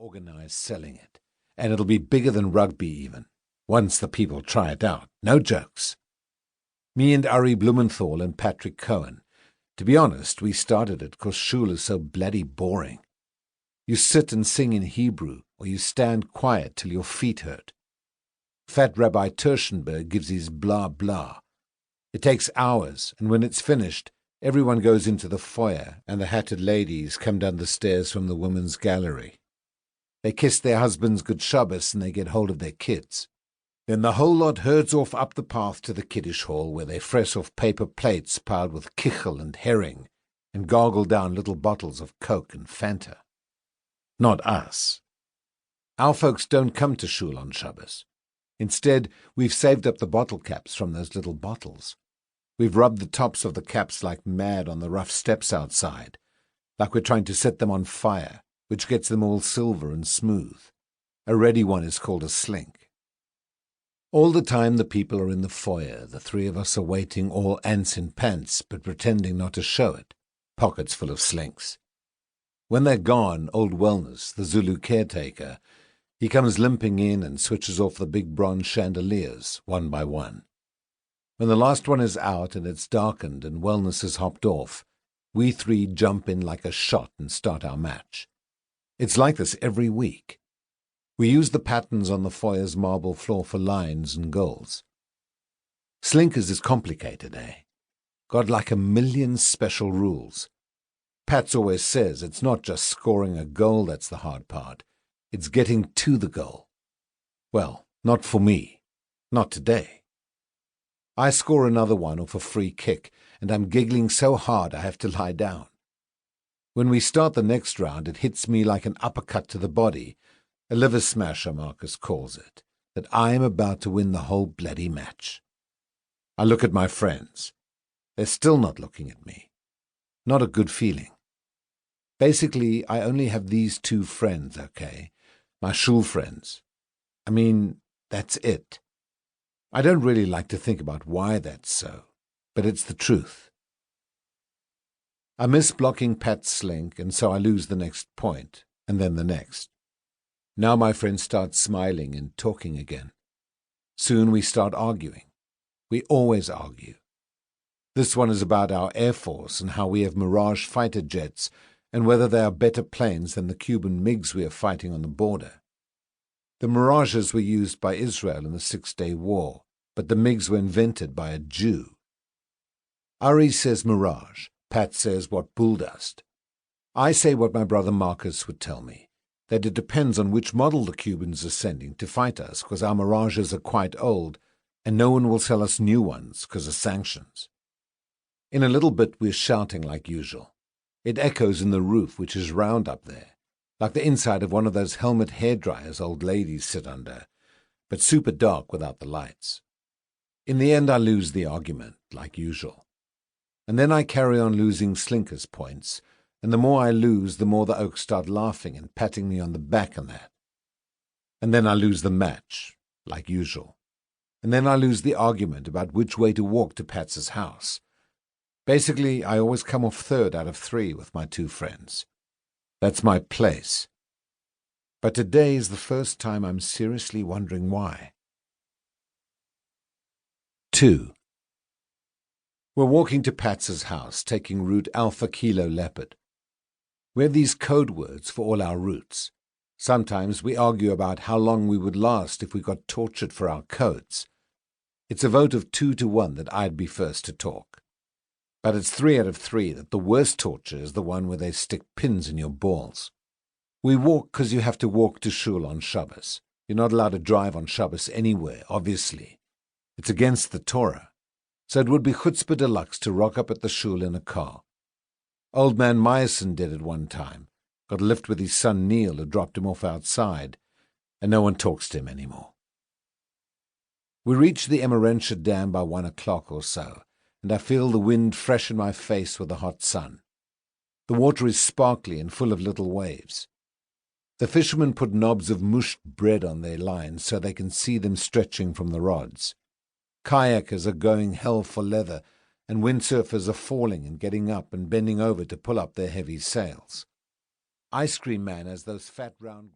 organise selling it, and it'll be bigger than rugby even, once the people try it out. No jokes. Me and Ari Blumenthal and Patrick Cohen. To be honest, we started it because shul is so bloody boring. You sit and sing in Hebrew, or you stand quiet till your feet hurt. Fat Rabbi Terschenberg gives his blah blah. It takes hours, and when it's finished, everyone goes into the foyer, and the hatted ladies come down the stairs from the women's gallery. They kiss their husbands good Shabbos, and they get hold of their kids. Then the whole lot herds off up the path to the Kiddush hall, where they fresh off paper plates piled with kichel and herring, and gargle down little bottles of Coke and Fanta. Not us. Our folks don't come to shul on Shabbos. Instead, we've saved up the bottle caps from those little bottles. We've rubbed the tops of the caps like mad on the rough steps outside, like we're trying to set them on fire, which gets them all silver and smooth. A ready one is called a slink. All the time the people are in the foyer, the three of us are waiting, all ants in pants, but pretending not to show it, pockets full of slinks. When they're gone, old Wellness, the Zulu caretaker, he comes limping in and switches off the big bronze chandeliers, one by one. When the last one is out and it's darkened and Wellness has hopped off, we three jump in like a shot and start our match. It's like this every week. We use the patterns on the foyer's marble floor for lines and goals. Slinkers is complicated, eh? Got like 1,000,000 special rules. Pats always says it's not just scoring a goal that's the hard part. It's getting to the goal. Well, not for me. Not today. I score another one off a free kick, and I'm giggling so hard I have to lie down. When we start the next round, it hits me like an uppercut to the body, a liver smasher, Marcus calls it, that I am about to win the whole bloody match. I look at my friends. They're still not looking at me. Not a good feeling. Basically, I only have these two friends, okay? My shul friends. I mean, that's it. I don't really like to think about why that's so, but it's the truth. I miss blocking Pat's slink, and so I lose the next point, and then the next. Now my friend starts smiling and talking again. Soon we start arguing. We always argue. This one is about our Air Force and how we have Mirage fighter jets and whether they are better planes than the Cuban MiGs we are fighting on the border. The Mirages were used by Israel in the Six-Day War, but the MiGs were invented by a Jew. Ari says Mirage. Pat says what bulldust. I say what my brother Marcus would tell me, that it depends on which model the Cubans are sending to fight us, because our Mirages are quite old, and no one will sell us new ones because of sanctions. In a little bit we're shouting like usual. It echoes in the roof, which is round up there, like the inside of one of those helmet hairdryers old ladies sit under, but super dark without the lights. In the end I lose the argument, like usual. And then I carry on losing slinkers points, and the more I lose, the more the oaks start laughing and patting me on the back and that. And then I lose the match, like usual. And then I lose the argument about which way to walk to Pat's house. Basically, I always come off third out of 3 with my 2 friends. That's my place. But today is the first time I'm seriously wondering why. 2. We're walking to Pat's house, taking route Alpha Kilo Leopard. We have these code words for all our routes. Sometimes we argue about how long we would last if we got tortured for our codes. It's a vote of 2 to 1 that I'd be first to talk. But it's 3 out of 3 that the worst torture is the one where they stick pins in your balls. We walk because you have to walk to shul on Shabbos. You're not allowed to drive on Shabbos anywhere, obviously. It's against the Torah. So it would be chutzpah deluxe to rock up at the shul in a car. Old man Meyerson did it one time, got a lift with his son Neil, who dropped him off outside, and no one talks to him anymore. We reach the Emerensha Dam by 1 o'clock or so, and I feel the wind fresh in my face with the hot sun. The water is sparkly and full of little waves. The fishermen put knobs of mushed bread on their lines so they can see them stretching from the rods. Kayakers are going hell for leather, and windsurfers are falling and getting up and bending over to pull up their heavy sails. Ice cream man has those fat round...